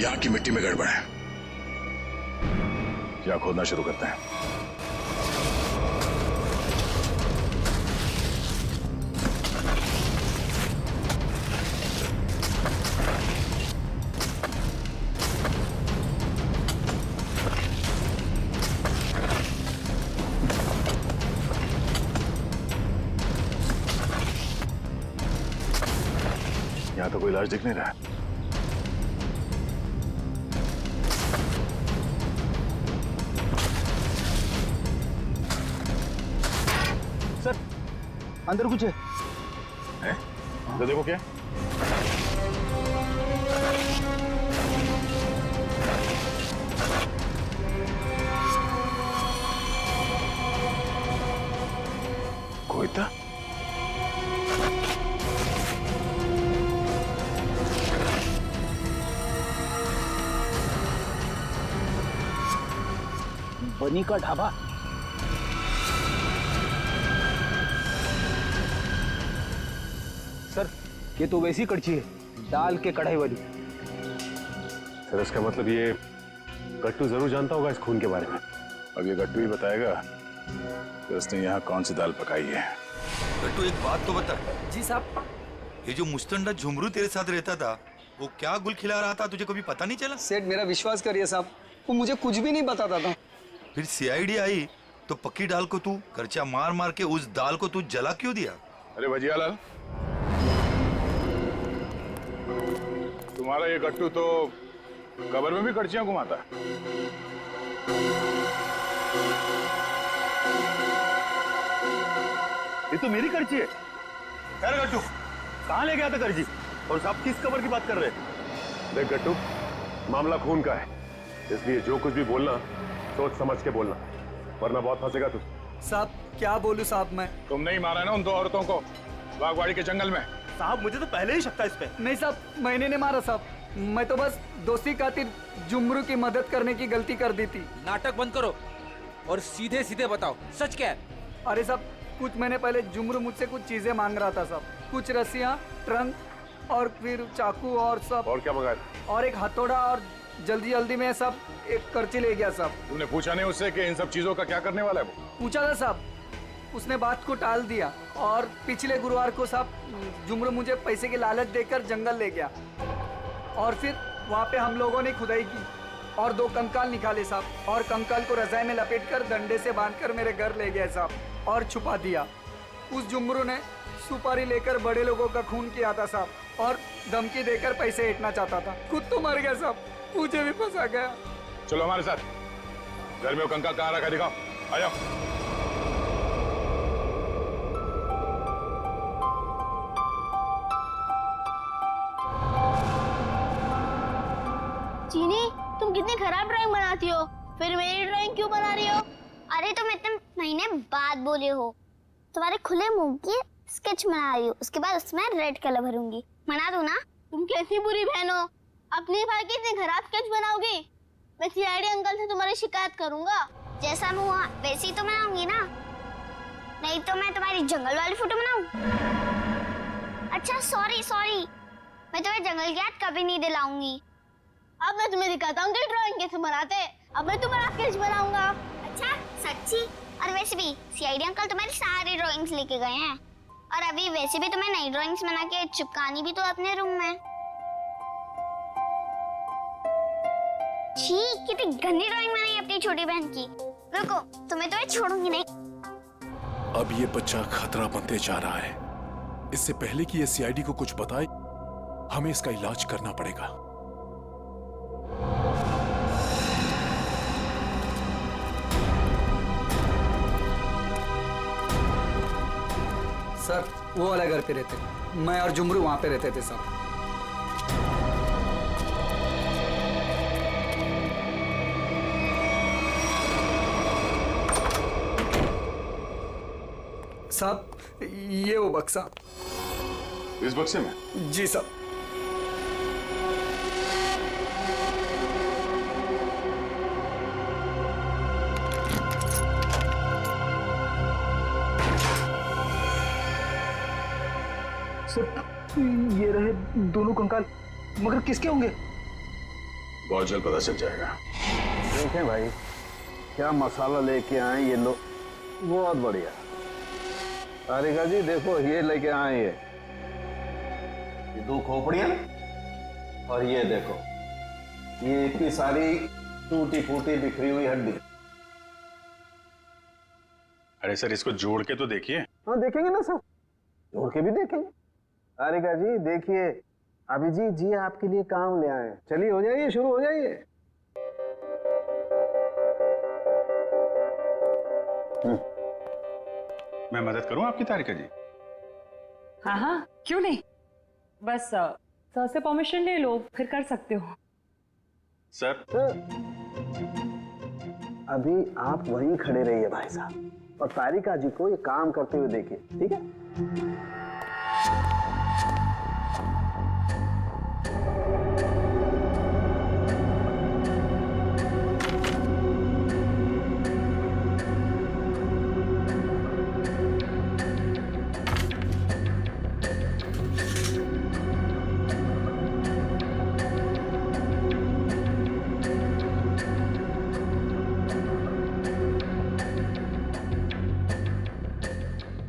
यहाँ की मिट्टी में गड़बड़ है। यहाँ खोदना शुरू करते हैं। यहाँ तो कोई इलाज दिख नहीं रहा है। सर, अंदर कुछ है? तो देखो क्या। कोई था? बनी का ढाबा। सर, ये तो वैसी कड़छी है, दाल के कढ़ाई वाली। सर, इसका मतलब ये गट्टू जरूर जानता होगा इस खून के बारे में। अब ये गट्टू ही बताएगा कि उसने यहाँ कौन सी दाल पकाई है। गट्टू, एक बात तो बता। जी साहब। ये जो मुस्तंडा झुमरू तेरे साथ रहता था, वो क्या गुल खिला रहा था, तुझे कभी पता नहीं चला? सेठ, मेरा विश्वास करिए साहब, वो मुझे कुछ भी नहीं बताता था। फिर सीआईडी आई तो पक्की दाल को तू करचा मार मार के उस दाल को तू जला क्यों दिया? अरे भजियालाल, तुम्हारा ये गट्टू तो कब्र में भी कड़छियां घुमाता है। ये तो मेरी कड़छी है। अरे गट्टू, कहाँ ले गया था कड़छी? और साहब किस कब्र की बात कर रहे हैं? देख गट्टू, मामला खून का है, इसलिए जो कुछ भी बोलना सोच समझ के बोलना, वरना बहुत फंसेगा तू। साहब, क्या बोलूं साहब मैं? तुमने ही मारा ना उन दो औरतों को बागवाड़ी के जंगल में। साहब, मुझे तो पहले ही शक था इस पे। नहीं साहब, मैंने नहीं मारा साहब, मैं तो बस दोस्ती खातिर जुमरू की मदद करने की गलती कर दी थी। नाटक बंद करो और सीधे सीधे बताओ, सच क्या है? अरे साहब, कुछ महीने पहले जुमरू मुझसे कुछ चीजें मांग रहा था साहब, कुछ रस्सियाँ, ट्रंक और फिर चाकू और सब, और क्या मंगाया था? और एक हथौड़ा, और जल्दी जल्दी में सब एक करची ले गया साहब। तुमने पूछा नहीं उससे कि इन सब चीजों का क्या करने वाला है वो? पूछा था साहब, उसने बात को टाल दिया। और पिछले गुरुवार को साहब जुमरू मुझे पैसे की लालच देकर जंगल ले गया, और फिर वहाँ पे हम लोगों ने खुदाई की और 2 कंकाल निकाले साहब, और कंकाल को रजाई में लपेटकर डंडे से बांधकर मेरे घर ले गए साहब और छुपा दिया। उस जुमरू ने सुपारी लेकर बड़े लोगों का खून किया था साहब, और धमकी देकर पैसे ऐंठना चाहता था। खुद तो मर गया साहब, मुझे भी फंसा गया। चलो हमारे साथ। घर में वो कंकाल कहाँ रखा, दिखाओ, आ जाओ। चीनी, तुम कितनी खराब ड्राइंग बनाती हो, फिर मेरी ड्राइंग क्यों बना रही हो? अरे तुम इतने महीने बाद बोले हो, तुम्हारे खुले मुंह की स्केच बना रही हूँ, उसके बाद उसमें रेड कलर भरूंगी। बना दूं ना? तुम कैसी बुरी बहन हो, अपने भाई की इतनी खराब स्केच बनाओगी? मैं सीआईडी अंकल से तुम्हारी शिकायत करूंगा। जैसा मुंह वैसी ही तो बनाऊंगी ना, नहीं तो मैं तुम्हारी जंगल वाली फोटो बनाऊं? अच्छा सॉरी, मैं तुम्हें जंगल की याद कभी नहीं दिलाऊंगी। अब मैं तुम्हें दिखाता हूँ कि ड्राइंग कैसे बनाते। अब मैं तुम्हारा स्केच बनाऊंगा। अच्छा सच्ची? और वैसे भी सीआईडी अंकल तुम्हारी सारी ड्राइंग्स लेके गए हैं, और अभी वैसे भी तुम्हें नई ड्राइंग्स बना के चिपकानी भी तो अपने रूम में। छी, कितनी गंदी ड्राइंग बनाई अपनी छोटी बहन की। रुको, तुम्हें तो मैं छोड़ूंगी नहीं। अब ये बच्चा खतरा बनते जा रहा है। इससे पहले कि ये सीआईडी को कुछ बताए, हमें इसका इलाज करना पड़ेगा। सर, वो वाला घर पे रहते, मैं और जुमरू वहाँ पे रहते थे सर। साहब, ये वो बक्सा। इस बक्से में? जी साहब। सर, ये रहे दोनों कंकाल, मगर किसके होंगे? बहुत जल्द पता चल जाएगा। देखें भाई क्या मसाला लेके आए ये लोग, बहुत बढ़िया। तारिका जी देखो ये लेके आए ये 2 खोपड़ियां, और ये देखो ये इतनी सारी टूटी फूटी बिखरी हुई हड्डी। अरे सर इसको जोड़ के तो देखिए। हाँ देखेंगे ना सर, जोड़ के भी देखेंगे। तारिका जी देखिए, अभिजीत जी आपके लिए काम ले आए। चलिए हो जाइए, शुरू हो जाइए। मैं मदद करूं आपकी तारिका जी? हाँ हाँ क्यों नहीं, बस सर से परमिशन ले लो फिर कर सकते हो। सर अभी आप वहीं खड़े रहिए भाई साहब, और तारिका जी को ये काम करते हुए देखिए, ठीक है?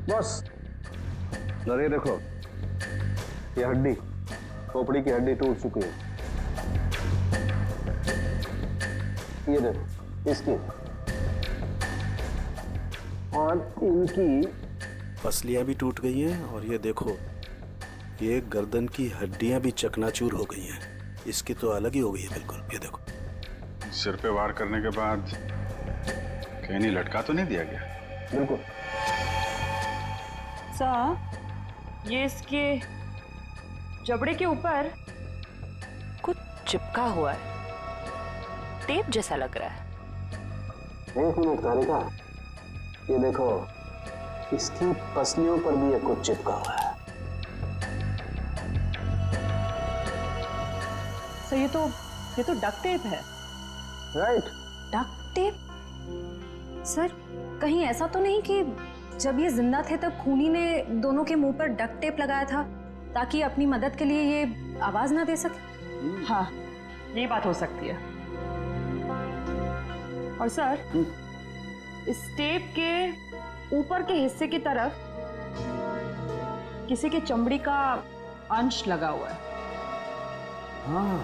बस ये देखो, ये हड्डी, खोपड़ी की हड्डी टूट चुकी है। ये देखो इसकी, और इनकी पसलियां भी टूट गई हैं, और ये देखो ये गर्दन की हड्डियां भी चकनाचूर हो गई हैं। इसकी तो अलग ही हो गई है बिल्कुल। ये देखो सिर पे वार करने के बाद कहीं नहीं लटका तो नहीं दिया गया? बिल्कुल। सर ये इसके जबड़े के ऊपर कुछ चिपका हुआ है, टेप जैसा लग रहा है। 1 मिनट तारिका, ये देखो इसकी पसलियों पर भी ये कुछ चिपका हुआ है। सर ये तो डक्ट टेप है। राइट। Duct tape? सर कहीं ऐसा तो नहीं कि जब ये जिंदा थे तब खूनी ने दोनों के मुंह पर डक्ट टेप लगाया था ताकि अपनी मदद के लिए ये आवाज ना दे सके? हाँ ये बात हो सकती है। और सर इस टेप के ऊपर के हिस्से की तरफ किसी के चमड़ी का अंश लगा हुआ है। हाँ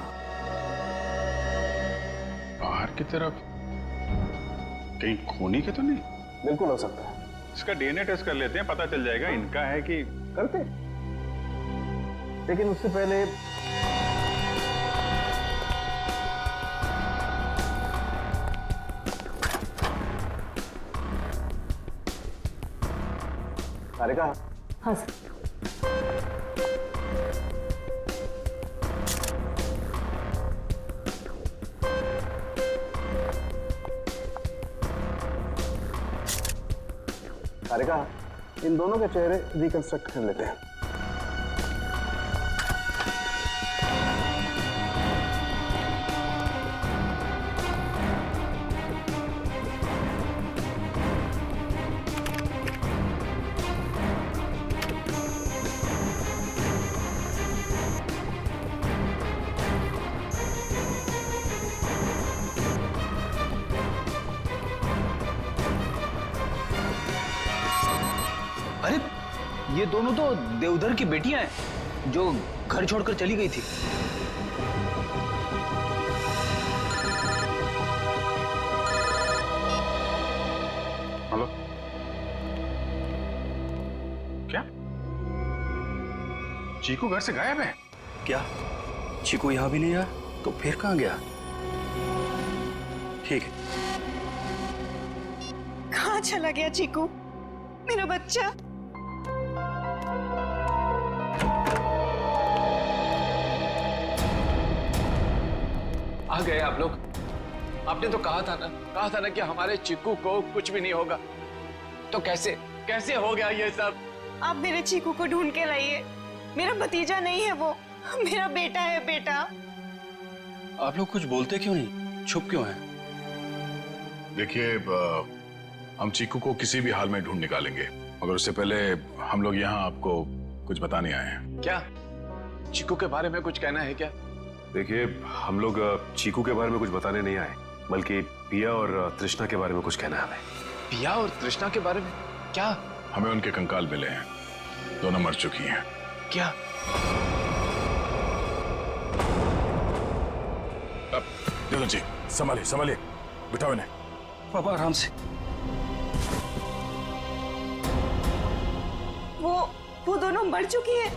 बाहर की तरफ कहीं खूनी के तो नहीं? बिल्कुल हो सकता है। इसका डीएनए टेस्ट कर लेते हैं, पता चल जाएगा इनका है कि। करते, लेकिन उससे पहले तारिका। हाँ सर। तारिका, इन दोनों के चेहरे रिकंस्ट्रक्ट कर लेते हैं। अरे ये दोनों तो देवधर की बेटियां हैं जो घर छोड़कर चली गई थी। हेलो, क्या चीकू घर से गायब है? क्या चीकू यहाँ भी नहीं आया? तो फिर कहाँ गया? ठीक है। कहाँ चला गया चीकू, मेरा बच्चा? आ गए आप लोग। आपने तो कहा था ना कि हमारे चिक्कू को कुछ भी नहीं होगा। तो कैसे हो गया ये सब? आप मेरे चीकू को ढूंढ के लाइए। मेरा भतीजा नहीं है वो, मेरा बेटा है। बेटा आप लोग कुछ बोलते क्यों नहीं, चुप क्यों हैं? देखिए हम चीकू को किसी भी हाल में ढूंढ निकालेंगे, मगर उससे पहले हम लोग यहाँ आपको कुछ बताने आए हैं। क्या चिक्कू के बारे में कुछ कहना है क्या? देखिए, हम लोग चीकू के बारे में कुछ बताने नहीं आए, बल्कि पिया और तृष्णा के बारे में कुछ कहना है हमें। पिया और तृष्णा के बारे में क्या? हमें उनके कंकाल मिले हैं, दोनों मर चुकी हैं। क्या? अब देवधर जी, संभालिए संभालिए, बिठाओ इन्हें। पापा आराम से। वो दोनों मर चुकी हैं।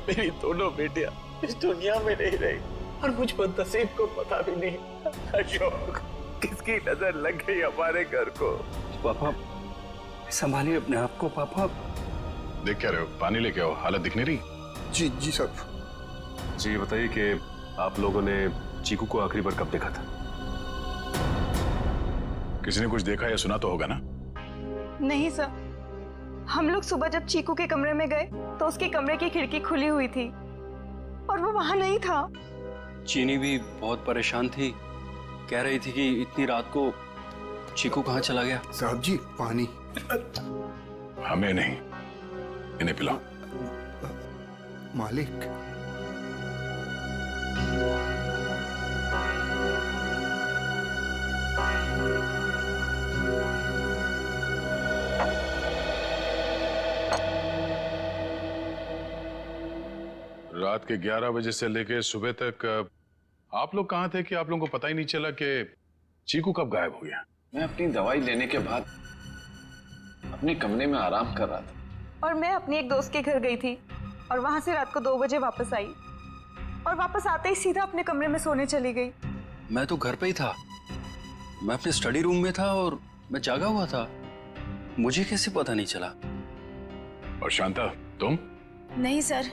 मेरी दोनों बेटियां इस दुनिया में नहीं रही और मुझ बदनसीब को पता भी नहीं। अशोक, किसकी नजर लग गई हमारे घर को? पापा संभालिए अपने आप को। पापा देख क्या रहे हो? पानी लेके आओ, हालत दिख नहीं रही। जी जी साहब। जी, ये बताइए कि आप लोगों ने चीकू को आखिरी बार कब देखा था? किसी ने कुछ देखा या सुना तो होगा ना? नहीं सर, हम लोग सुबह जब चीकू के कमरे में गए तो उसके कमरे की खिड़की खुली हुई थी और वो वहां नहीं था। चीनी भी बहुत परेशान थी, कह रही थी कि इतनी रात को चीकू कहाँ चला गया। साहब जी पानी। हमें नहीं, इन्हें पिलाओ। मालिक। रात के 11 बजे से लेके सुबह तक आप लोग कहाँ थे कि आप लोगों को पता ही नहीं चला कि चीकू कब गायब हो गया? मैं अपनी दवाई लेने के बाद अपने कमरे में आराम कर रहा था और मैं अपनी एक दोस्त के घर गई थी और वहां से रात को 2 बजे वापस आई और वापस आते ही सीधा अपने कमरे में सोने चली गई। मैं तो घर पे ही था, मैं अपने स्टडी रूम में था और मैं जागा हुआ था, मुझे कैसे पता नहीं चला? और शांता तुम? नहीं सर,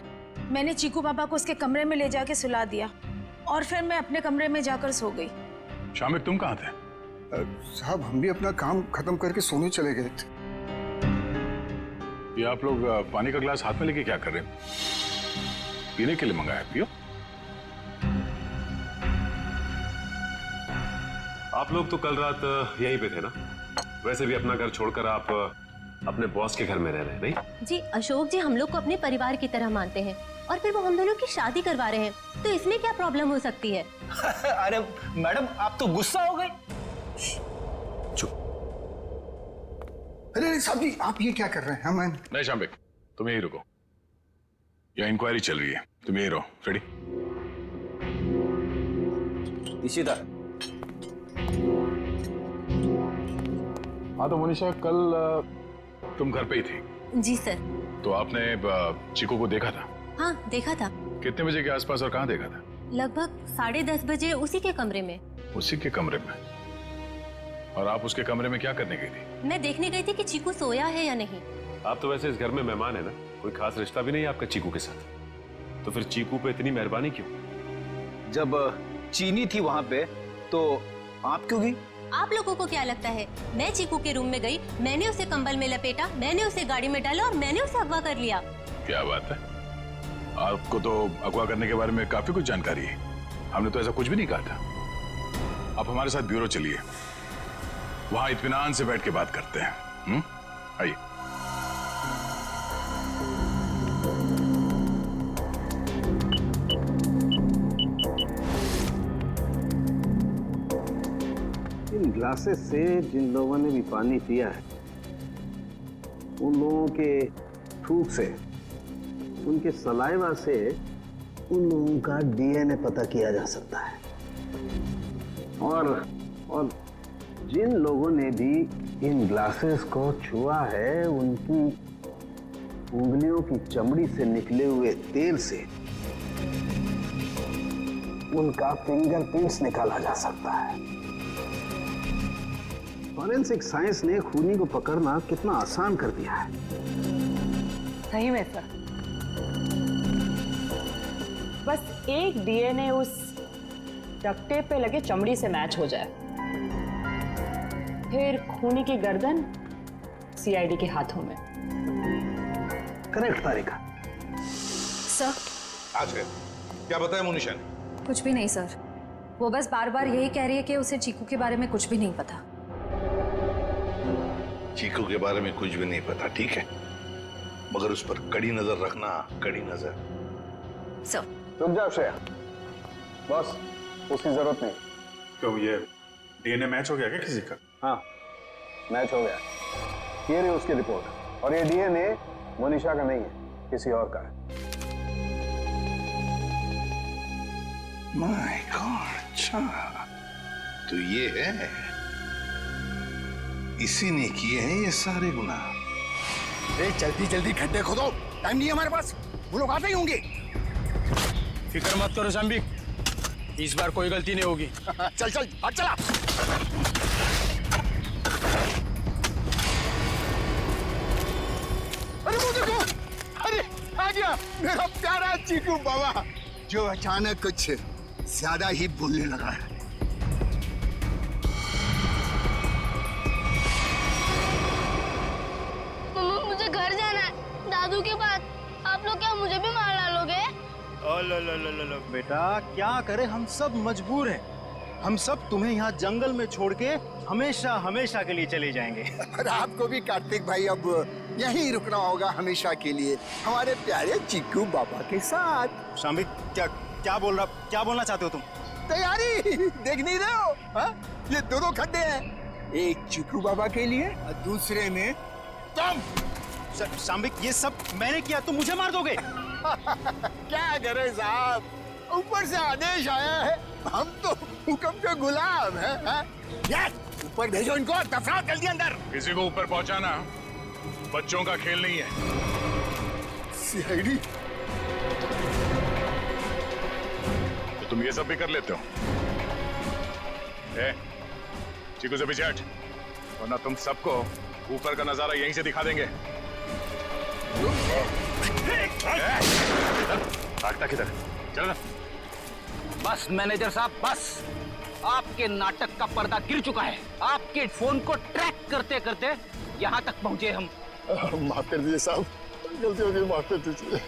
मैंने चीकू पापा को उसके कमरे में ले जाके सुला दिया और फिर मैं अपने कमरे में जाकर सो गई। शामिक तुम कहाँ थे? साहब हम भी अपना काम खत्म करके सोने चले गए थे। ये आप लोग पानी का गिलास हाथ में लेके क्या कर रहे हो? पीने के लिए मंगाया, पियो। आप लोग तो कल रात यहीं पे थे ना? वैसे भी अपना घर छोड़कर आप अपने बॉस के घर में रह रहे हैं, नहीं? जी अशोक जी हम लोग को अपने परिवार की तरह मानते हैं और फिर वो हम दोनों की शादी करवा रहे हैं, तो इसमें क्या प्रॉब्लम हो सकती है? अरे मैडम आप तो गुस्सा हो गए। चुप। अरे साहब जी आप ये क्या कर रहे हैं? हम नहीं शामिक, तुम यहीं रुको, यहाँ इंक्वायरी चल रही है, तुम यहीं रहो। रेडी? इशिता। हाँ तो मनीषा, कल तुम घर पे ही थी? जी सर। तो आपने चीकू को देखा था? हाँ देखा था। कितने बजे के आसपास और कहाँ देखा था? लगभग 10:30 बजे उसी के कमरे में। उसी के कमरे में? और आप उसके कमरे में क्या करने गई थी? मैं देखने गई थी कि चीकू सोया है या नहीं। आप तो वैसे इस घर में मेहमान है ना, कोई खास रिश्ता भी नहीं है आपका चीकू के साथ, तो फिर चीकू पे इतनी मेहरबानी क्यों? जब चीनी थी वहां पे तो आप क्यों गई? आप लोगों को क्या लगता है मैं चीकू के रूम में गई, मैंने उसे कंबल में लपेटा, मैंने उसे गाड़ी में डाला और मैंने उसे अगवा कर लिया? क्या बात है, आपको तो अगवा करने के बारे में काफी कुछ जानकारी है। हमने तो ऐसा कुछ भी नहीं कहा था। आप हमारे साथ ब्यूरो चलिए, वहां इत्मीनान से बैठ के बात करते हैं। आइए। इन ग्लासेस से जिन लोगों ने भी पानी पिया है, उन लोगों के थूक से, उनके सलाइवा से उन लोगों का डीएनए पता किया जा सकता है। और जिन लोगों ने भी इन ग्लासेस को छुआ है, उनकी उंगलियों की चमड़ी से निकले हुए तेल से उनका फिंगरप्रिंट्स निकाला जा सकता है। फॉरेंसिक साइंस ने खूनी को पकड़ना कितना आसान कर दिया है। सही में सर, बस एक डीएनए उस डक्ट टेप पे लगे चमड़ी से मैच हो जाए, फिर खूनी की गर्दन सीआईडी के हाथों में। करेक्ट तारिका। सर आज है क्या बताया मुनीषा ने? कुछ भी नहीं सर, वो बस बार बार यही कह रही है कि उसे चीकू के बारे में कुछ भी नहीं पता। चीकू के बारे में कुछ भी नहीं पता, ठीक है, मगर उस पर कड़ी नजर रखना, कड़ी नजर। सर रुक जाओ श्रेया, बॉस उसकी जरूरत नहीं। तो ये डीएनए मैच हो गया क्या किसी का? हाँ मैच हो गया। ये रही उसकी रिपोर्ट, और ये डीएनए मोनिशा का नहीं है, किसी और का है। माय गॉड, अच्छा तो ये है, इसी ने किए हैं ये सारे गुनाह। जल्दी जल्दी खड्डे खोदो, टाइम नहीं है हमारे पास, वो लोग आते ही होंगे। फिक्र मत करो शाम्बिक, इस बार कोई गलती नहीं होगी। चल चल हट चला। अरे वो देखो, अरे आ गया मेरा प्यारा चीकू बाबा, जो अचानक कुछ ज्यादा ही बोलने लगा है। मम्मा मुझे घर जाना है, दादू के पास। आप लोग क्या मुझे भी मार डालोगे? बेटा क्या करें, हम सब मजबूर हैं। हम सब तुम्हें यहाँ जंगल में छोड़ के हमेशा हमेशा के लिए चले जाएंगे। और आपको भी कार्तिक भाई अब यहीं रुकना होगा हमेशा के लिए, हमारे प्यारे चीकू बाबा के साथ। शाम्बिक क्या बोलना चाहते हो तुम? तैयारी देख नहीं रहे हो? हा? ये दोनों खड्डे हैं, एक चीकू बाबा के लिए और दूसरे में तुम। शाम्बिक ये सब मैंने किया, तुम मुझे मार दोगे? क्या करें साहब, ऊपर से आदेश आया है, हम तो हुक्म के गुलाम हैं। ऊपर भेजो इनको, दफनाओ जल्दी अंदर। किसी को ऊपर पहुंचाना बच्चों का खेल नहीं है। सीआईडी तो तुम ये सब भी कर लेते हो? चीकू से पीछे हट, वरना तुम सबको ऊपर का नजारा यहीं से दिखा देंगे। भागता किधर? चल ना। बस मैनेजर साहब बस, आपके नाटक का पर्दा गिर चुका है। आपके फोन को ट्रैक करते करते यहाँ तक पहुँचे हम। माफ कर दीजिए साहब, गलती हो गई, माफ कर दीजिए।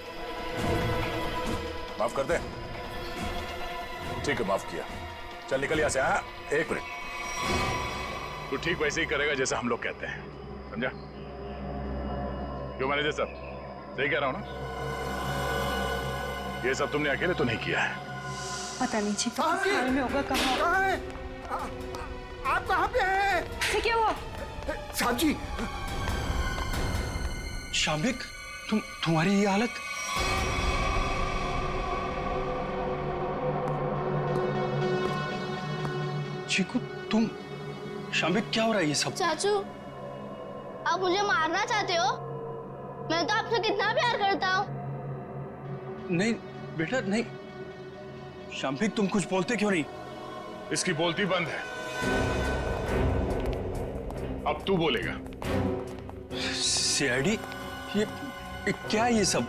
माफ कर दे? ठीक है माफ किया, चल निकल यहाँ से। हाँ एक मिनट, तू ठीक वैसे ही करेगा जैसा हम लोग कहते हैं, समझा? क्यों मैनेजर साहब, सही कह रहा हूँ ना? ये सब तुमने अकेले तो नहीं किया है। पता नहीं जी हाल में होगा। कहाँ है? आप कहाँ पे हैं? क्या हुआ? साहब जी। शाम्बिक तुम्हारी ये हालत? चीकू तुम, शाम्बिक क्या हो रहा है ये सब? चाचू आप मुझे मारना चाहते हो? मैं तो आपसे कितना प्यार करता हूँ। नहीं बेटा नहीं। शाम्बिक तुम कुछ बोलते क्यों नहीं? इसकी बोलती बंद है, अब तू बोलेगा। सीआईडी ये क्या है ये सब?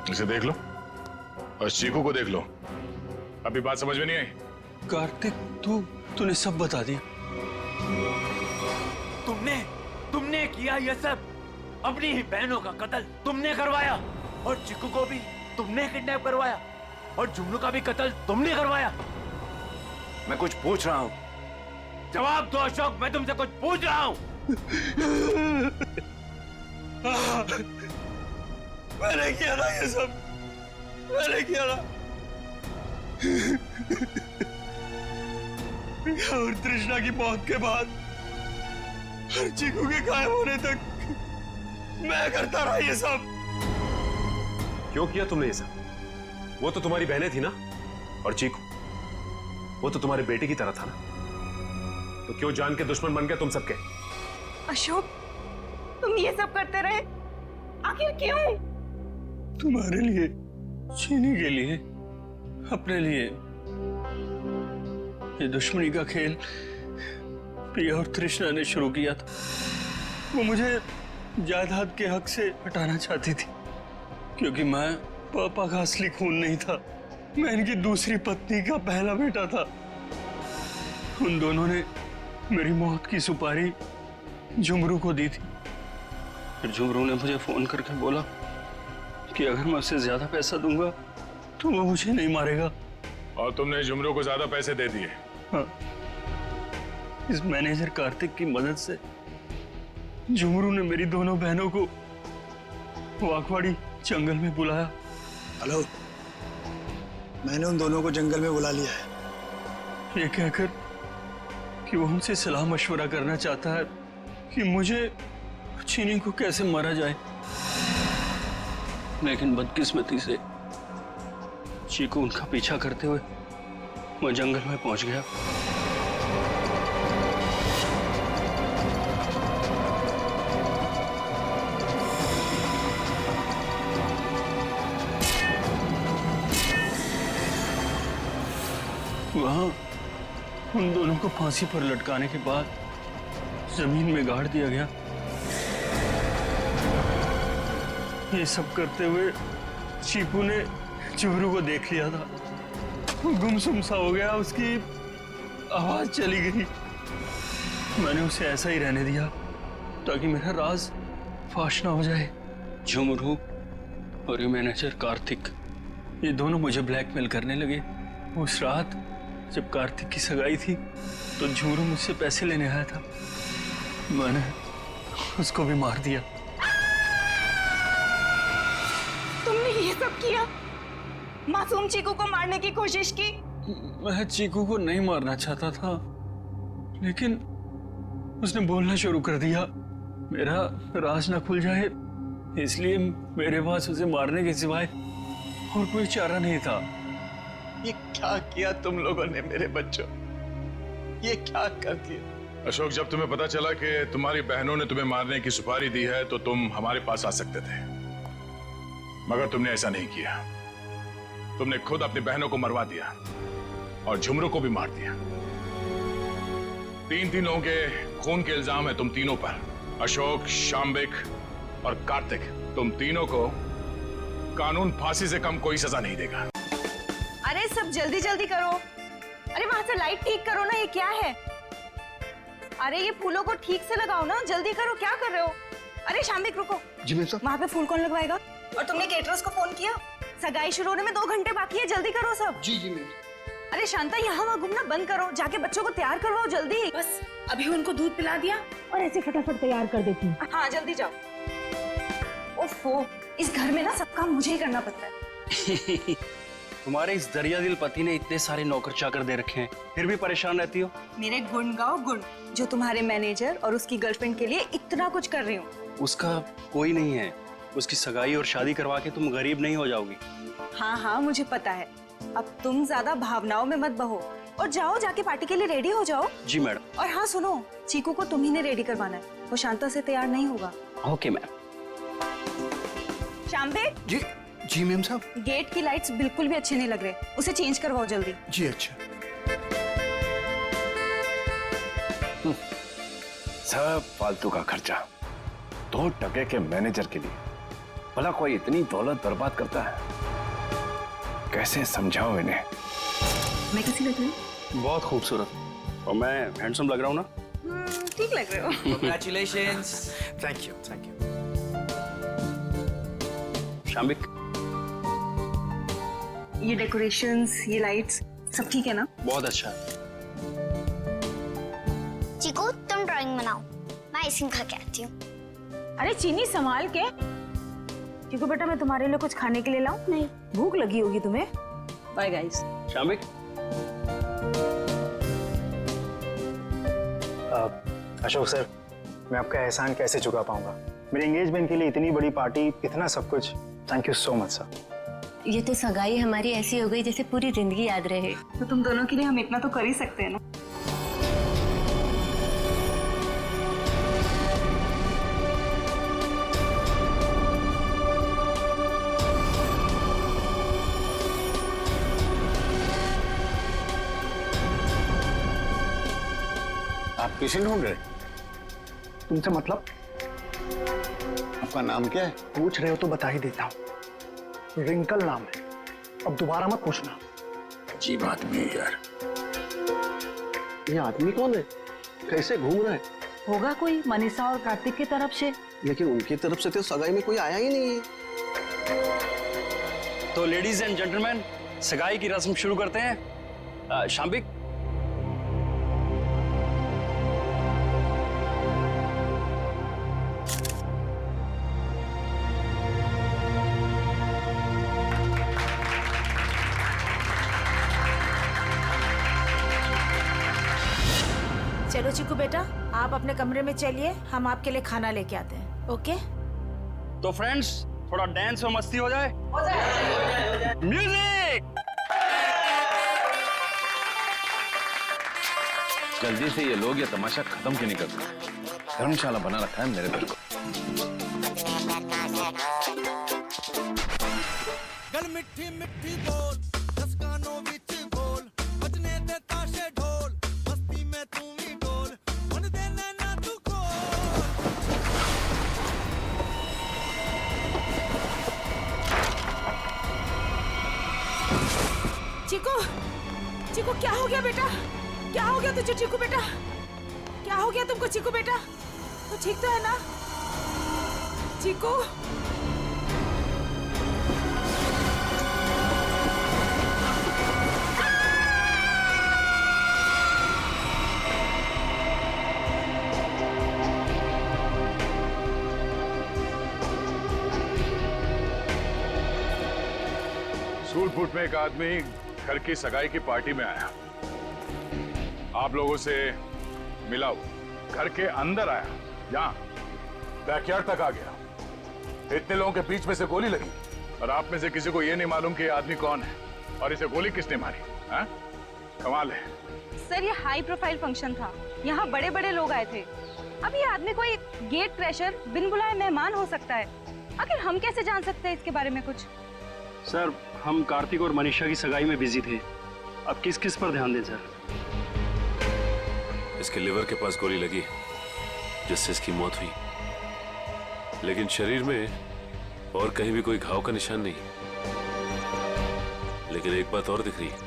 इसे देख लो और चीकू को देख लो। अभी बात समझ में नहीं आई? कार्तिक तूने सब बता दिया। तुमने किया ये सब, अपनी ही बहनों का कत्ल तुमने करवाया, और चिक्कू को भी तुमने किडनैप करवाया, और जुमनू का भी कत्ल तुमने करवाया। मैं कुछ पूछ रहा हूँ, जवाब दो अशोक, मैं तुमसे कुछ पूछ रहा हूँ। मैंने किया ना ये सब, मैंने किया ना। और तृष्णा की मौत के बाद हर चीकू के गायब होने तक मैं करता रहा ये सब। क्यों किया तुमने ये सब? वो तो तुम्हारी बहनें थी ना, और चीकू वो तो तुम्हारे बेटे की तरह था ना, तो क्यों जान के दुश्मन बन गए तुम सबके? अशोक तुम ये सब करते रहे, आखिर क्यों? तुम्हारे लिए, चीनी के लिए, अपने लिए। ये दुश्मनी का खेल प्रिया और तृष्णा ने शुरू किया था। वो मुझे जायदाद के हक से हटाना चाहती थी, क्योंकि मैं पापा का असली खून नहीं था, मैं इनकी दूसरी पत्नी का पहला बेटा था। उन दोनों ने मेरी मौत की सुपारी झुमरू को दी थी। फिर झुमरू ने मुझे फोन करके बोला कि अगर मैं उसे ज्यादा पैसा दूंगा तो वो मुझे नहीं मारेगा। और तुमने झुमरू को ज्यादा पैसे दे दिए? हाँ, इस मैनेजर कार्तिक की मदद से झुमरू ने मेरी दोनों बहनों को वाकवाड़ी जंगल में बुलाया। हेलो, मैंने उन दोनों को जंगल में बुला लिया है। ये कहकर कि वो हमसे सलाह मशवरा करना चाहता है कि मुझे चीनी को कैसे मारा जाए। लेकिन बदकिस्मती से चीकू उनका पीछा करते हुए मैं जंगल में पहुंच गया। वहां उन दोनों को फांसी पर लटकाने के बाद जमीन में गाड़ दिया गया। ये सब करते हुए चीकू ने जुगनू को देख लिया था। वो गुमसुम सा हो गया, उसकी आवाज चली गई। मैंने उसे ऐसा ही रहने दिया ताकि मेरा राज फाश ना हो जाए। झुमरू और ये मैनेजर कार्तिक, ये दोनों मुझे ब्लैकमेल करने लगे। उस रात जब कार्तिक की सगाई थी तो झुमरू मुझसे पैसे लेने आया था। मैंने उसको भी मार दिया। तुमने ये सब किया? मासूम चीकू को मारने की कोशिश की? मैं चीकू को नहीं मारना चाहता था, लेकिन उसने बोलना शुरू कर दिया। मेरा राज ना खुल जाए, इसलिए मेरे पास उसे मारने के सिवाय और कोई चारा नहीं था। ये क्या किया तुम लोगों ने मेरे बच्चों? ये क्या कर दिया? अशोक, जब तुम्हें पता चला कि तुम्हारी बहनों ने तुम्हें मारने की सुपारी दी है तो तुम हमारे पास आ सकते थे, मगर तुमने ऐसा नहीं किया। तुमने खुद अपनी बहनों को मरवा दिया और झुमरू को भी मार दिया। तीन लोगों के खून के इल्जाम है तुम तीनों पर। अशोक, शाम्बिक और कार्तिक, तुम तीनों को कानून फांसी से कम कोई सजा नहीं देगा। अरे सब जल्दी जल्दी करो। अरे वहां से लाइट ठीक करो ना, ये क्या है? अरे ये फूलों को ठीक से लगाओ ना, जल्दी करो, क्या कर रहे हो? अरे शाम्बिक रुको। जी मैम साहब। वहां पे फूल कौन लगवाएगा? और तुमने केटरर्स को फोन किया? सगाई शुरू होने में 2 घंटे बाकी है, जल्दी करो सब। जी जी मैम। अरे शांता, यहाँ वहाँ घूमना बंद करो, जाके बच्चों को तैयार करवाओ जल्दी। बस अभी उनको दूध पिला दिया और ऐसे फटाफट तैयार कर देती हूँ। हाँ जल्दी जाओ। ओफो, इस घर में ना सब काम मुझे ही करना पड़ता है। तुम्हारे इस दरिया दिल पति ने इतने सारे नौकर चाकर दे रखे हैं, फिर भी परेशान रहती हो। मेरे गुण गाओ गुण, जो तुम्हारे मैनेजर और उसकी गर्लफ्रेंड के लिए इतना कुछ कर रही हूँ। उसका कोई नहीं है। उसकी सगाई और शादी करवा के तुम गरीब नहीं हो जाओगी। हाँ हाँ मुझे पता है। अब तुम ज्यादा भावनाओं में मत बहो और जाओ, जाके पार्टी के लिए रेडी हो जाओ। जी मैडम। और हाँ सुनो, चीकू को तुम ही ने रेडी करवाना है, वो शांता से तैयार नहीं होगा। Okay ma'am. शाम्बिक। जी जी मैम साहब। गेट की लाइट्स बिल्कुल भी अच्छे नहीं लग रहे, उसे चेंज करवाओ जल्दी। जी अच्छा। सब फालतू का खर्चा 2 टके के मैनेजर के लिए। भला कोई इतनी दौलत बर्बाद करता है? कैसे समझाओ इन्हें? मैं कैसी लग रही हूँ? बहुत खूबसूरत। और मैं हैंडसम लग रहा हूँ ना? ठीक लग रहे हो। Congratulations. Thank you thank you. Shambik, ये डेकोरेशंस, ये लाइट्स, सब ठीक है ना? बहुत अच्छा। चिकू तुम ड्राइंग बनाओ, मैं आइसक्रीम खा के आती हूँ। अरे चीनी संभाल के। क्योंकि बेटा मैं तुम्हारे लिए कुछ खाने के लिए लाऊं? नहीं। भूख लगी होगी तुम्हें। Bye guys. Shambik. Ashok sir, मैं आपका एहसान कैसे चुका पाऊंगा? मेरे एंगेजमेंट के लिए इतनी बड़ी पार्टी, इतना सब कुछ। Thank you so much sir. ये तो सगाई हमारी ऐसी हो गई जैसे पूरी जिंदगी याद रहे। तो तुम दोनों के लिए हम इतना तो कर ही सकते हैं ना। आप पेशेंट ढूंढ रहे? तुमसे मतलब? आपका नाम क्या है? पूछ रहे हो तो बता ही देता हूँ। रिंकल नाम है, अब दोबारा मत पूछना। अजीब आदमी है यार। ये आदमी कौन है? कैसे घूम रहा है? होगा कोई मनीषा और कार्तिक की तरफ से। लेकिन उनकी तरफ से तो सगाई में कोई आया ही नहीं है। तो लेडीज एंड जेंटलमैन, सगाई की रस्म शुरू करते हैं। शाम्बिक, चलो चिकू बेटा, आप अपने कमरे में चलिए, हम आपके लिए खाना लेके आते हैं। ओके? तो फ्रेंड्स, थोड़ा डांस और मस्ती हो जाए। म्यूजिक। जल्दी से ये लोग ये तमाशा खत्म क्यों नहीं करते? धर्मशाला बना रखा है मेरे घर को। गल मिठी मिठी बोल, दस गानों विच बोल, बजने दे ताशे ढोल, मस्ती में तू भी डोल, मन दे नैना तू खोल। चिकू, चिकू क्या हो गया बेटा? क्या हो गया तुझे चिकू बेटा? क्या हो गया तुमको चिकू बेटा? तो ठीक तो है ना चिकू? सूटबूट में एक आदमी घर की सगाई की पार्टी में आया, आप लोगों से मिला, वो घर के अंदर आया, यहाँ बैकयार्ड तक आ गया। इतने लोगों के बीच में से गोली लगी और आप में से किसी को यह नहीं मालूम कि ये आदमी कौन है और इसे गोली किसने मारी। हाँ? कमाल है। सर, ये हाई प्रोफाइल फंक्शन था, यहाँ बड़े बड़े लोग आए थे। अब ये आदमी कोई गेट क्रैशर, बिन बुलाए मेहमान हो सकता है। आखिर हम कैसे जान सकते हैं इसके बारे में कुछ? सर, हम कार्तिक और मनीषा की सगाई में बिजी थे, अब किस किस पर ध्यान दें सर? इसके लिवर के पास गोली लगी जिससे इसकी मौत हुई, लेकिन शरीर में और कहीं भी कोई घाव का निशान नहीं। लेकिन एक बात और दिख रही है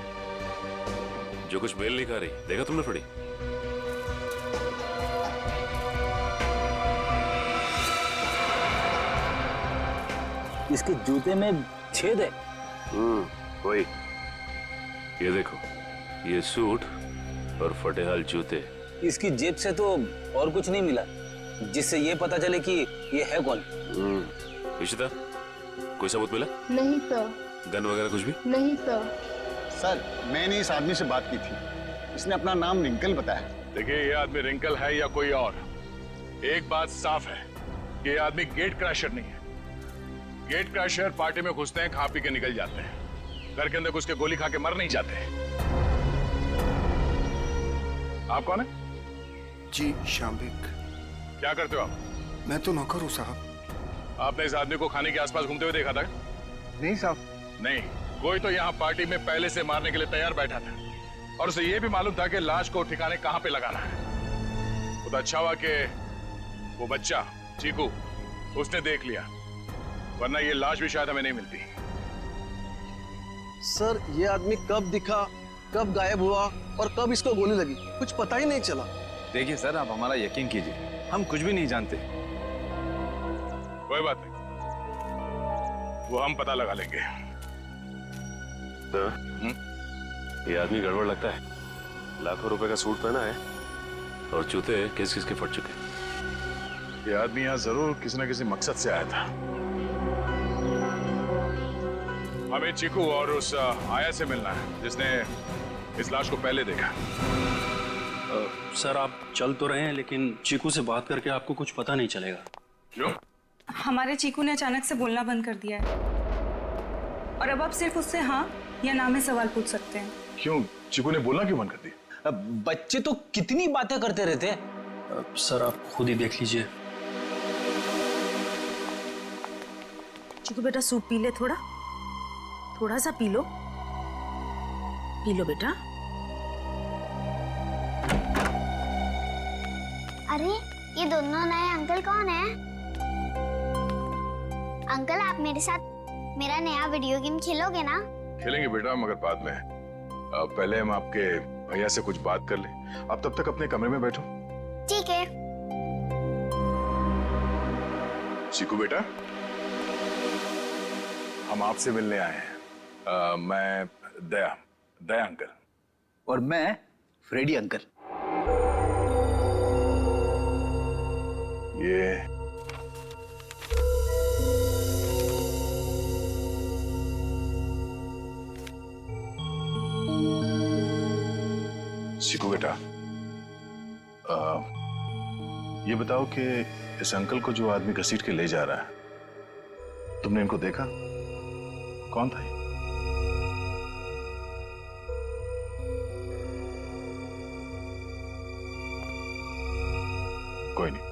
जो कुछ मेल नहीं खा रही। देखा तुमने थोड़ी? इसके जूते में छेद है। वही, ये देखो, ये सूट और फटेहाल जूते। इसकी जेब से तो और कुछ नहीं मिला जिससे ये पता चले कि ये है कौन। इशिता, कोई सबूत मिला? नहीं सर। गन वगैरह कुछ भी? नहीं सर। सर, मैंने इस आदमी से बात की थी, इसने अपना नाम रिंकल बताया। देखिए, ये आदमी रिंकल है या कोई और, एक बात साफ है कि ये आदमी गेट क्रैशर नहीं है। गेट क्रैशर पार्टी में घुसते हैं, खा पी के निकल जाते हैं, घर के अंदर घुस के गोली खा के मर नहीं जाते। आप कौन है? जी, शाम्बिक। क्या करते हो आप? मैं तो नौकर हूँ साहब। आपने इस आदमी को खाने के आसपास घूमते हुए देखा था? नहीं साहब। नहीं, कोई तो यहाँ पार्टी में पहले से मारने के लिए तैयार बैठा था और उसे यह भी मालूम था कि लाश को ठिकाने कहाँ पे लगाना है। तो अच्छा हुआ कि वो बच्चा चीकू उसने देख लिया, वरना ये लाश भी शायद हमें नहीं मिलती। सर, ये आदमी कब दिखा, कब गायब हुआ और कब इसको गोली लगी, कुछ पता ही नहीं चला। देखिए सर, आप हमारा यकीन कीजिए, हम कुछ भी नहीं जानते। कोई बात नहीं, वो हम पता लगा लेंगे। तो, ये आदमी गड़बड़ लगता है। लाखों रुपए का सूट पहना है और जूते किस किस के फट चुके। ये आदमी यहाँ जरूर किसी न किसी मकसद से आया था। हमें चीकू और उस आया से मिलना है जिसने इस लाश को पहले देखा। सर, आप चल तो रहे हैं लेकिन चीकू से बात करके आपको कुछ पता नहीं चलेगा। क्यों? हमारे चीकू ने अचानक से बोलना बंद कर दिया है और अब आप सिर्फ उससे हाँ या ना में सवाल पूछ सकते हैं। क्यों? चीकू ने बोलना क्यों बंद कर दिया? बच्चे तो कितनी बातें करते रहते हैं। सर, आप खुद ही देख लीजिए। चीकू बेटा, सूप पी ले, थोड़ा सा पी लो बेटा। अरे, ये दोनों नए अंकल कौन है? अंकल, आप मेरे साथ मेरा नया वीडियो गेम खेलोगे ना? खेलेंगे बेटा, मगर बाद में। पहले हम आपके भैया से कुछ बात कर लें। आप तब तक अपने कमरे में बैठो। ठीक है। चीकू बेटा, हम आपसे मिलने आए हैं। मैं दया अंकल। और मैं फ्रेडी अंकल। ये चीकू बेटा, ये बताओ कि इस अंकल को जो आदमी घसीट के ले जा रहा है, तुमने इनको देखा? कौन था ये? कोई नहीं।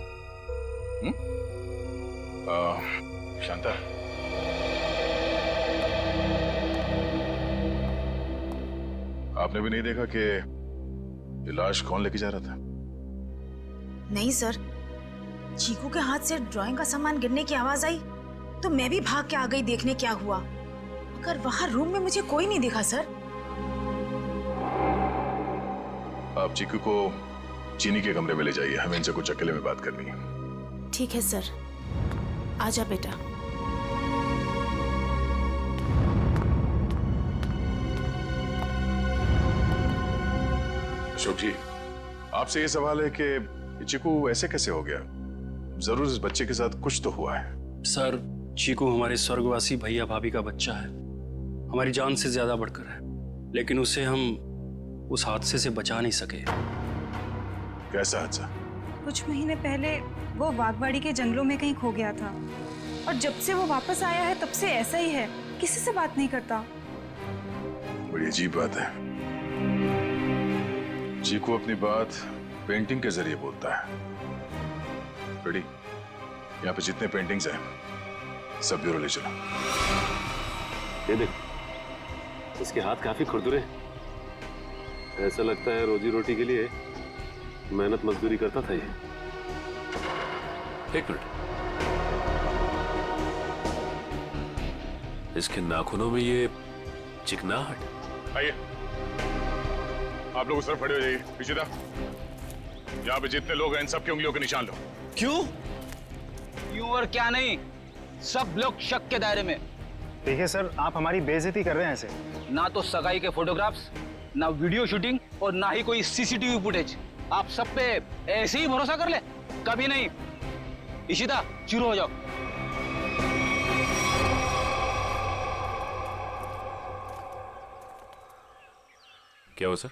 शांता, आपने भी नहीं देखा कि ये लाश कौन लेके जा रहा था? नहीं सर, चीकू के हाथ से ड्राइंग का सामान गिरने की आवाज आई तो मैं भी भाग के आ गई देखने क्या हुआ, मगर वहां रूम में मुझे कोई नहीं दिखा सर। आप चीकू को चीनी के कमरे में ले जाइए, हमें इनसे कुछ अकेले में बात करनी है। ठीक है सर, आजा बेटा। अशोक जी, आपसे ये सवाल है कि चीकू ऐसे कैसे हो गया? जरूर इस बच्चे के साथ कुछ तो हुआ है। सर, चीकू हमारे स्वर्गवासी भैया भाभी का बच्चा है, हमारी जान से ज्यादा बढ़कर है, लेकिन उसे हम उस हादसे से बचा नहीं सके। कैसा हादसा? कुछ महीने पहले वो बागवाड़ी के जंगलों में कहीं खो गया था और जब से वो वापस आया है तब से ऐसा ही है, किसी से बात नहीं करता। बड़ी अजीब बात है। चीकू अपनी बात पेंटिंग के जरिए बोलता है। बेटी, यहाँ पे जितने पेंटिंग्स हैं सब ब्यूरो ले चलो। ये देख, इसके हाथ काफी खुरदुरे, ऐसा लगता है रोजी रोटी के लिए मेहनत मजदूरी करता था ये। एक मिनट, इसके नाखूनों में ये चिकनाहट। आइए, आप लोग उस तरफ खड़े हो जाइए। पीछे था, यहाँ पे जितने लोग हैं इन सबकी उंगलियों के निशान लो। क्यों? क्यों और क्या नहीं, सब लोग शक के दायरे में। देखिए सर, आप हमारी बेइज्जती कर रहे हैं ऐसे। ना तो सगाई के फोटोग्राफ्स, ना वीडियो शूटिंग और ना ही कोई सीसीटीवी फुटेज। आप सब पे ऐसे ही भरोसा कर ले? कभी नहीं। इशिता, शुरू हो जाओ। क्या हुआ सर?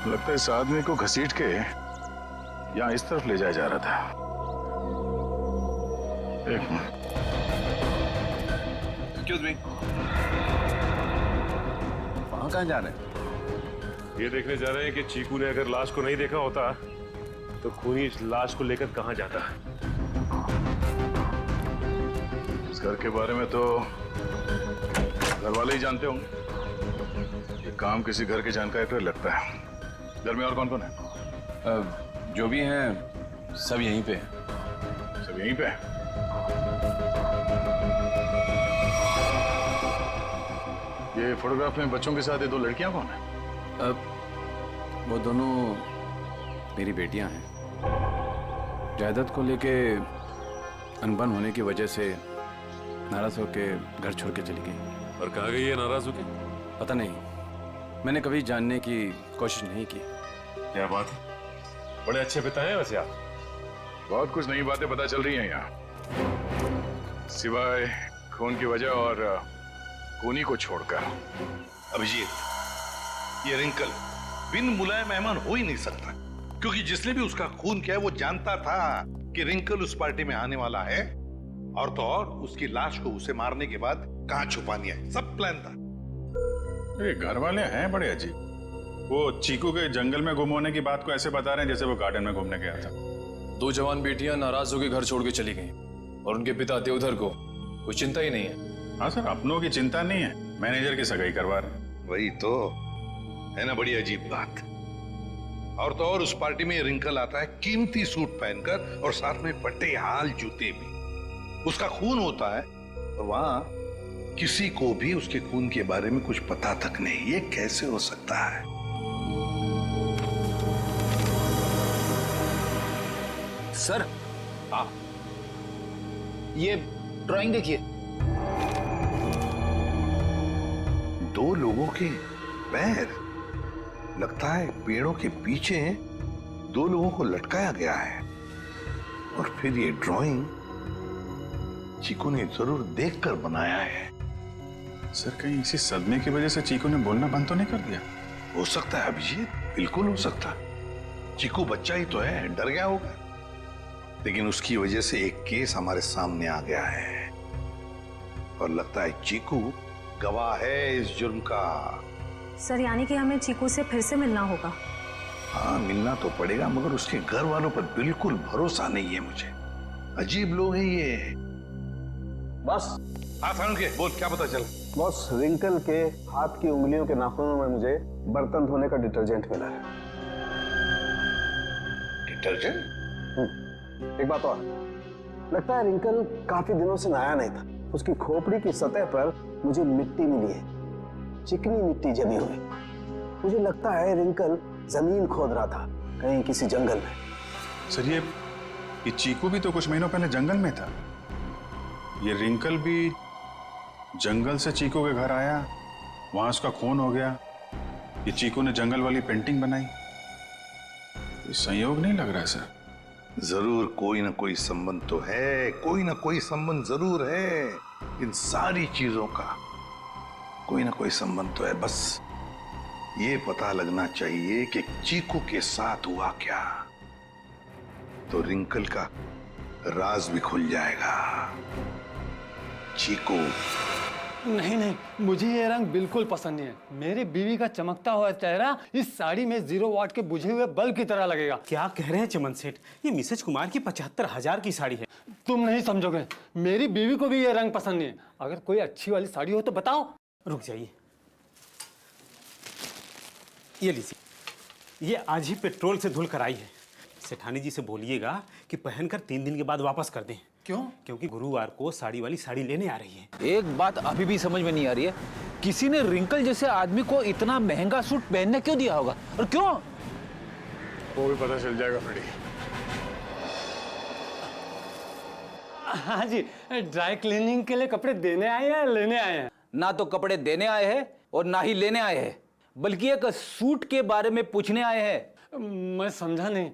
लगता है इस आदमी को घसीट के यहाँ इस तरफ ले जाया जा रहा था। एक मिनट। एक्सक्यूज मी, वहां कहाँ जा रहे हैं? ये देखने जा रहे हैं कि चीकू ने अगर लाश को नहीं देखा होता तो खूनी इस लाश को लेकर कहाँ जाता। इस घर के बारे में तो घर वाले ही जानते होंगे। ये काम किसी घर के जानकारी पर लगता है। घर में और कौन कौन है? जो भी हैं सब यहीं पे हैं। सब यहीं पे हैं? ये फोटोग्राफ में बच्चों के साथ ये दो लड़कियां कौन है? वो दोनों मेरी बेटियां हैं। जायदाद को लेके अनबन होने की वजह से नाराज होके घर छोड़ के चली गई। और कहाँ गई है नाराज होके? पता नहीं, मैंने कभी जानने की कोशिश नहीं की। क्या बात, बड़े अच्छे पिता हैं वैसे आप। बहुत कुछ नई बातें पता चल रही हैं यहाँ, सिवाय खून की वजह और खूनी को छोड़कर। अभिजीत, ये रिंकल बिन बुलाए मेहमान हो ही नहीं सकता, क्योंकि जिसने भी उसका खून किया है वो जानता था कि रिंकल उस पार्टी में आने वाला है, और तो और उसकी लाश को उसे मारने के बाद कहां छुपानी है, सब प्लान था। अरे घर वाले हैं बड़े अजीब। वो चीकू के जंगल में गुम होने की बात को ऐसे बता रहे हैं जैसे वो गार्डन में घूमने गया था। दो जवान बेटियां नाराज होकर घर छोड़ के चली गईं और उनके पिता देवधर को कोई चिंता ही नहीं है। हाँ सर, अपनों की चिंता नहीं है, मैनेजर की सगाई करवा रहे। वही तो है ना, बड़ी अजीब बात। और तो और उस पार्टी में रिंकल आता है कीमती सूट पहनकर और साथ में फटे हाल जूते भी। उसका खून होता है और वहां किसी को भी उसके खून के बारे में कुछ पता तक नहीं। ये कैसे हो सकता है? सर, ये ड्राइंग देखिए। दो लोगों के पैर, लगता है पेड़ों के पीछे दो लोगों को लटकाया गया है। और फिर ये ड्राइंग चीकू ने जरूर देखकर बनाया है। सर, कहीं इसी सदमे की वजह से चीकू ने बोलना बंद तो नहीं कर दिया? हो सकता है अभिजीत। बिल्कुल हो सकता। चीकू बच्चा ही तो है, डर गया होगा। लेकिन उसकी वजह से एक केस हमारे सामने आ गया है और लगता है चीकू गवाह है इस जुर्म का। सर यानी कि हमें चीकू से फिर से मिलना होगा? हाँ, मिलना तो पड़ेगा, मगर उसके घर वालों पर बिल्कुल भरोसा नहीं है मुझे। अजीब लोग हैं ये। बस हाँ सारुण के बोल, क्या पता चला? बॉस, रिंकल के हाथ की उंगलियों के नाखूनों में मुझे बर्तन धोने का डिटर्जेंट मिला है। डिटर्जेंट? एक बात और, लगता है रिंकल काफी दिनों से नहाया नहीं था। उसकी खोपड़ी की सतह पर मुझे मिट्टी मिली है, चिकनी मिट्टी जमी हुई। मुझे लगता है रिंकल जमीन खोद रहा था कहीं किसी जंगल में। सर ये चीकू भी तो कुछ महीनों पहले जंगल में था। ये रिंकल भी जंगल से चीकू के घर आया, वहां उसका खून हो गया। ये चीकू ने जंगल वाली पेंटिंग बनाई। ये संयोग नहीं लग रहा है सर। जरूर कोई ना कोई संबंध तो है, कोई ना कोई संबंध जरूर है। इन सारी चीजों का कोई ना कोई संबंध तो है। बस ये पता लगना चाहिए कि चीकू के साथ हुआ क्या, तो रिंकल का राज भी खुल जाएगा। चीकू नहीं नहीं, मुझे ये रंग बिल्कुल पसंद नहीं है। मेरी बीवी का चमकता हुआ चेहरा इस साड़ी में 0 वाट के बुझे हुए बल्ब की तरह लगेगा। क्या कह रहे हैं चमन सेठ? ये मिसेज कुमार की 75,000 की साड़ी है। तुम नहीं समझोगे, मेरी बीवी को भी ये रंग पसंद नहीं है। अगर कोई अच्छी वाली साड़ी हो तो बताओ। रुक जाइए, ये लीजिए, ये आज ही पेट्रोल से धुल कर आई है। सेठानी जी से बोलिएगा कि पहनकर 3 दिन के बाद वापस कर दें। क्यों? क्योंकि गुरुवार को साड़ी वाली साड़ी लेने आ रही है। एक बात अभी भी समझ में नहीं आ रही है, किसी ने रिंकल जैसे आदमी को इतना महंगा सूट पहनने क्यों दिया होगा और क्यों? वो भी पता चल जाएगा फ्रेडी। हाँ जी, ड्राई क्लीनिंग के लिए कपड़े देने आए हैं या लेने आए हैं? ना तो कपड़े देने आए हैं और ना ही लेने आए हैं, बल्कि एक सूट के बारे में पूछने आए हैं। मैं समझा नहीं।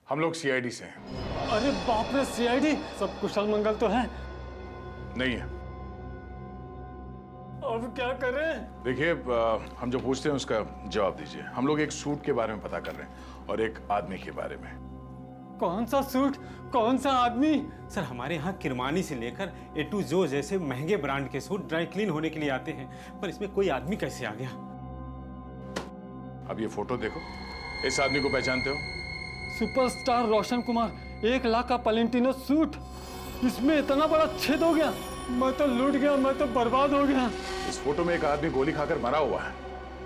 हम लोग सीआईडी से हैं। अरे बाप रे, सीआईडी? सब कुशल मंगल तो है? नहीं है। अब क्या करें? देखिए, हम जो पूछते हैं उसका जवाब दीजिए। हम लोग एक सूट के बारे में पता कर रहे हैं और एक आदमी के बारे में। कौन सा सूट, कौन सा आदमी? सर हमारे यहाँ किरमानी से लेकर A to Z जैसे महंगे ब्रांड के सूट ड्राई क्लीन होने के लिए आते हैं, पर इसमें कोई आदमी कैसे आ गया? अब ये फोटो देखो, इस आदमी को पहचानते हो? सुपरस्टार रोशन कुमार, 1 लाख का पलेंटिनो सूट, इसमें इतना बड़ा छेद हो गया। मैं तो लूट गया, मैं तो बर्बाद हो गया। इस फोटो में एक आदमी गोली खाकर मरा हुआ है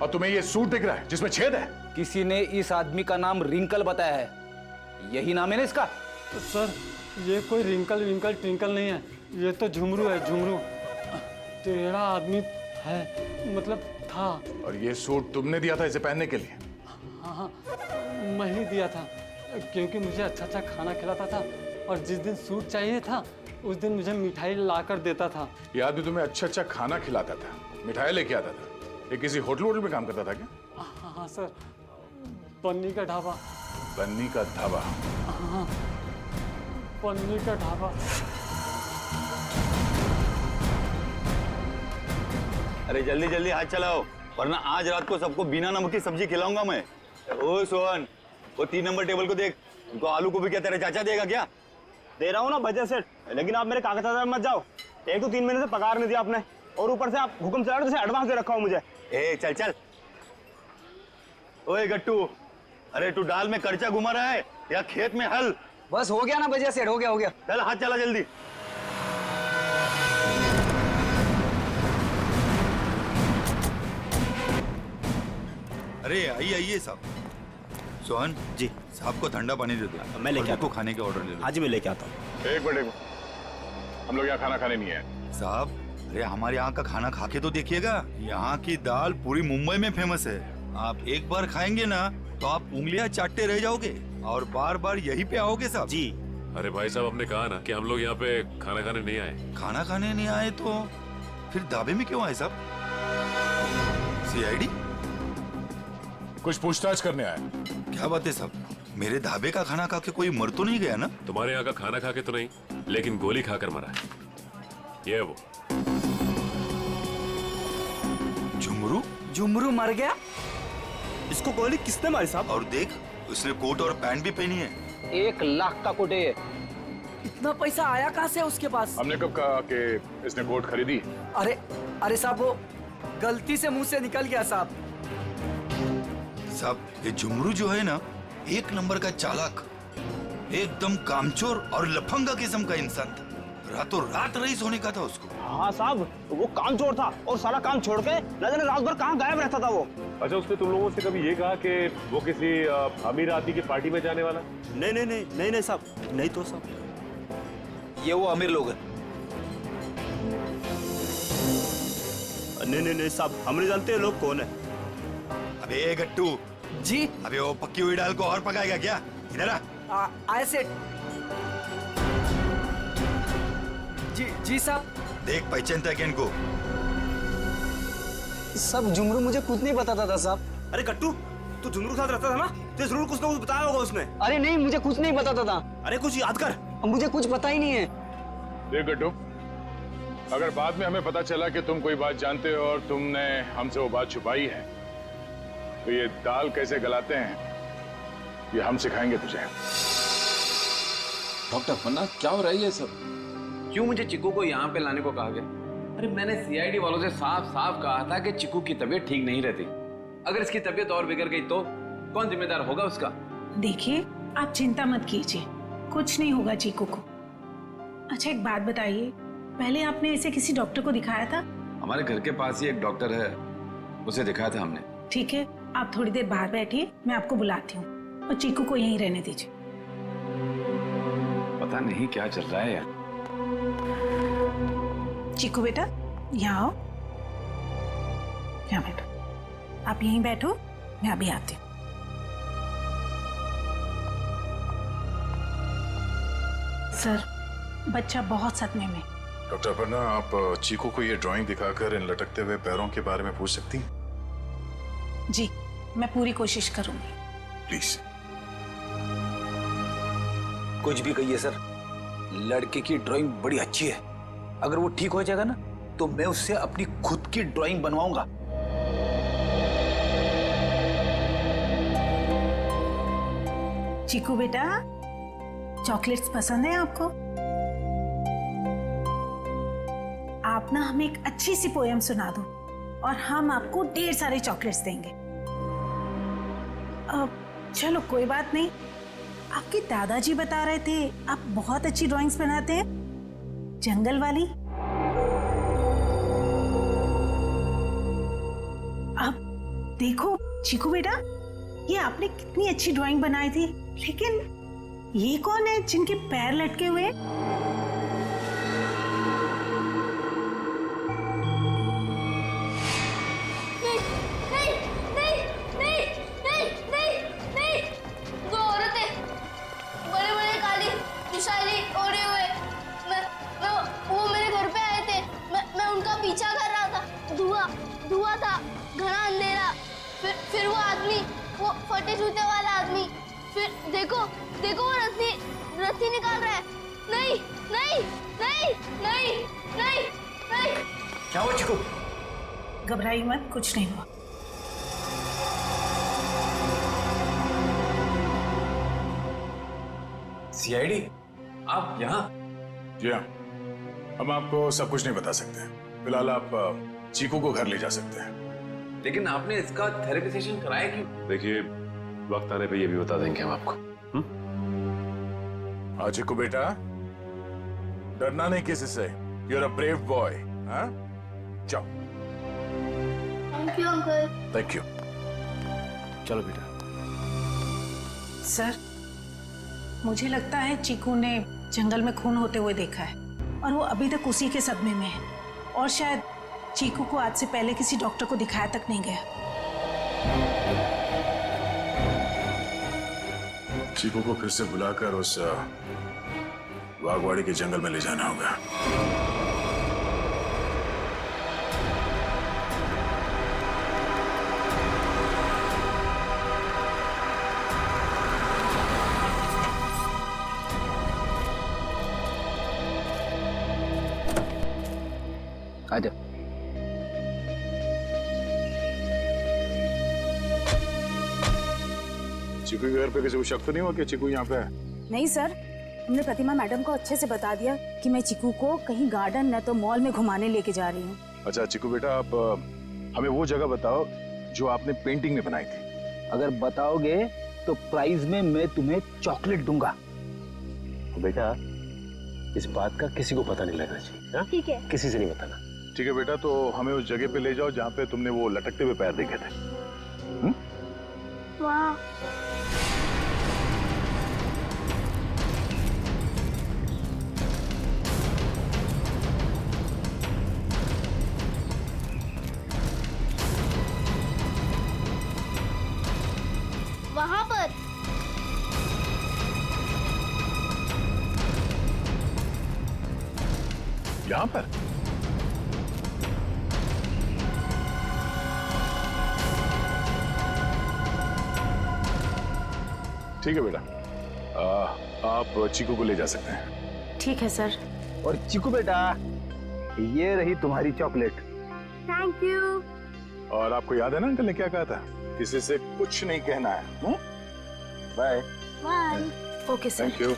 और तुम्हें ये सूट दिख रहा है जिसमें छेद है। किसी ने इस आदमी का नाम रिंकल बताया है, यही नाम है ना इसका? सर ये कोई रिंकल विंकल ट्विंकल नहीं है, ये तो झुमरू है, झुमरू। टेढ़ा आदमी है, मतलब था। और ये सूट तुमने दिया था इसे पहनने के लिए? हाँ, मैं ही दिया था, क्योंकि मुझे अच्छा अच्छा खाना खिलाता था और जिस दिन सूट चाहिए था उस दिन मुझे मिठाई लाकर देता था। ये आदमी तुम्हें अच्छा अच्छा खाना खिलाता था, मिठाई लेके आता था। ये किसी होटल में काम करता था क्या? हाँ सर, पन्नी का ढाबा। बन्नी का ढाबा? हाँ, पन्नी का ढाबा। अरे जल्दी जल्दी हाथ चलाओ, वरना आज रात को सबको बिना नमक की सब्जी खिलाऊंगा मैं। ओ सोहन, वो 3 नंबर टेबल को देख, उनको आलू को भी क्या तेरा चाचा देगा क्या? दे रहा हूँ ना बजट सेट, लेकिन आप मेरे कागजात में मत जाओ। एक तो 3 महीने से पगार नहीं दिया आपने, और ऊपर से आप हुक्म चला रहे, एडवांस दे रखा हो मुझे। ए चल चल। ओए गट्टू, अरे तू डाल में कर्चा घुमा रहा है या खेत में हल? बस हो गया ना बजिया सेठ, हो गया हो गया। चल हाथ चला जल्दी। अरे आइए आइए साहब। सोहन जी, साहब को ठंडा पानी दे दो। मैं लेके आता हूँ, खाने के ऑर्डर ले लो। आज मैं लेके आता हूँ। एक मिनट, हम लोग यहाँ खाना खाने नहीं आए साहब। अरे हमारे यहाँ का खाना खा के तो देखिएगा, यहाँ की दाल पूरी मुंबई में फेमस है। आप एक बार खाएंगे ना तो आप उंगलियां चाटते रह जाओगे और बार बार यहीं पे आओगे साहब जी। अरे भाई साहब, हमने कहा ना कि हम लोग यहाँ पे खाना खाने नहीं आए। खाना खाने नहीं आए तो फिर ढाबे में क्यों आए साहब? सीआईडी? कुछ पूछताछ करने आए। क्या बात है साहब, मेरे ढाबे का खाना खा के कोई मर तो नहीं गया ना? तुम्हारे यहाँ का खाना खा के तो नहीं, लेकिन गोली खाकर मरा है। ये वो झुमरू। झुमरू मर गया? इसको गोली किसने मारी साहब? और देख, उसने कोट और पैंट भी पहनी है। 1 लाख का कोट है ये। इतना पैसा आया कहाँ से उसके पास? हमने कब कहा कि इसने कोट खरीदी? अरे साहब, वो गलती से मुंह से निकल गया साहब। साहब, ये झुमरू जो है ना, 1 नंबर का चालाक, एकदम कामचोर और लफंगा किस्म का इंसान था। रातों रात रईस होने का था उसको। हाँ साहब, वो कामचोर था और सारा काम छोड़ के न जाने रात भर कहाँ गायब रहता था वो। अच्छा, उसने तुम लोगों से कभी ये कहा कि वो किसी अमीर आदमी की पार्टी में जाने वाला? नहीं साहब, नहीं तो साहब, ये वो अमीर लोग हैं। नहीं साहब, हम नहीं जानते लोग कौन है। अबे गट्टू जी, अबे वो पक्की हुई दाल को और पकाएगा क्या? इधर आ। आए सेठ जी साहब। देख, पहचानता है इनको? सब झुमरू मुझे कुछ नहीं बताता था साहब। अरे गट्टू, तू झुमरू के साथ रहता था ना, तो जरूर कुछ ना कुछ बताया होगा उसने। अरे नहीं, मुझे कुछ नहीं बताता था। अरे कुछ याद कर। मुझे कुछ पता ही नहीं है। देख गड्डू, अगर बाद में हमें पता चला कि तुम कोई बात जानते हो और तुमने हमसे वो बात छुपाई है, तो ये दाल कैसे गलाते हैं ये हम सिखाएंगे तुझे। डॉक्टर पन्ना, क्या हो रहा है ये सब? क्यों मुझे चिकू को यहाँ पे लाने को कहा गया? अरे मैंने सीआईडी वालों से साफ साफ कहा था कि चिकू की तबीयत ठीक नहीं रहती। अगर इसकी तबीयत और बिगड़ गई तो कौन जिम्मेदार होगा उसका? देखिए, आप चिंता मत कीजिए, कुछ नहीं होगा चीकू को। अच्छा, एक बात बताइए, पहले आपने इसे किसी डॉक्टर को दिखाया था? हमारे घर के पास ही एक डॉक्टर है, उसे दिखाया था हमने। ठीक है, आप थोड़ी देर बाहर बैठिए, मैं आपको बुलाती हूँ, और चीकू को यहीं रहने दीजिए। पता नहीं क्या चल रहा है यार। चीकू बेटा, यहाँ आओ, यहाँ बैठो। आप यहीं बैठो, मैं अभी आती हूँ। सर, बच्चा बहुत सदमे में। डॉक्टर पन्ना, आप चीकू को ये ड्राइंग दिखाकर इन लटकते हुए पैरों के बारे में पूछ सकती हैं? जी, मैं पूरी कोशिश करूंगी। प्लीज। कुछ भी कहिए सर, लड़के की ड्राइंग बड़ी अच्छी है। अगर वो ठीक हो जाएगा ना, तो मैं उससे अपनी खुद की ड्राइंग बनवाऊंगा। चीकू बेटा, चॉकलेट्स पसंद है आपको? आप ना हमें एक अच्छी सी पोएम सुना दो और हम आपको ढेर सारे चॉकलेट्स देंगे। चलो कोई बात नहीं, आपके दादाजी बता रहे थे आप बहुत अच्छी ड्राइंग्स बनाते हैं, जंगल वाली। अब देखो चीकू बेटा, ये आपने कितनी अच्छी ड्राइंग बनाई थी, लेकिन ये कौन है जिनके पैर लटके हुए हैं? धुआं था, घना अंधेरा, फिर वो आदमी, वो फटे जूते वाला आदमी, फिर देखो वो रस्सी निकाल रहा है। नहीं नहीं नहीं नहीं नहीं नहीं। क्या हुआ चिकू? घबराइए मत, कुछ नहीं हुआ। सीआईडी, आप यहाँ? जी हाँ, हम आपको सब कुछ नहीं बता सकते। फिलहाल आप चीकू को घर ले जा सकते हैं। लेकिन आपने इसका थेरेपी सेशन कराया क्यों? देखिए, वक्त आने पे ये भी बता देंगे हम आपको। हाँ चिकू बेटा, डरना नहीं किसी से। You are a brave boy. हाँ, जाओ। Thank you uncle. Thank you. चलो बेटा। सर, मुझे लगता है चीकू ने जंगल में खून होते हुए देखा है और वो अभी तक उसी के सदमे में है, और शायद चीकू को आज से पहले किसी डॉक्टर को दिखाया तक नहीं गया। चीकू को फिर से बुलाकर उस बागवाड़ी के जंगल में ले जाना होगा। आजा। चिकू के घर पे किसी को शक तो नहीं हुआ कि चिकू यहाँ पे है? नहीं सर, हमने प्रतिमा मैडम को अच्छे से बता दिया कि मैं चिकू को कहीं गार्डन न तो मॉल में घुमाने लेके जा रही हूँ। अच्छा चिकू बेटा, आप हमें वो जगह बताओ जो आपने पेंटिंग में बनाई थी। अगर बताओगे तो प्राइज में मैं तुम्हें चॉकलेट दूंगा। बेटा इस बात का किसी को पता नहीं लगना चाहिए। ठीक है। किसी से नहीं बताना। ठीक है बेटा, तो हमें उस जगह पे ले जाओ जहाँ पे तुमने वो लटकते हुए पैर देखे थे। वाह, वहां पर यहाँ पर? ठीक है बेटा, आप चीकू को ले जा सकते हैं। ठीक है सर। और चिकू बेटा, ये रही तुम्हारी चॉकलेट। Thank you. और आपको याद है ना अंकल ने क्या कहा था? किसी से कुछ नहीं कहना है। Bye. Bye. Okay sir. Thank you.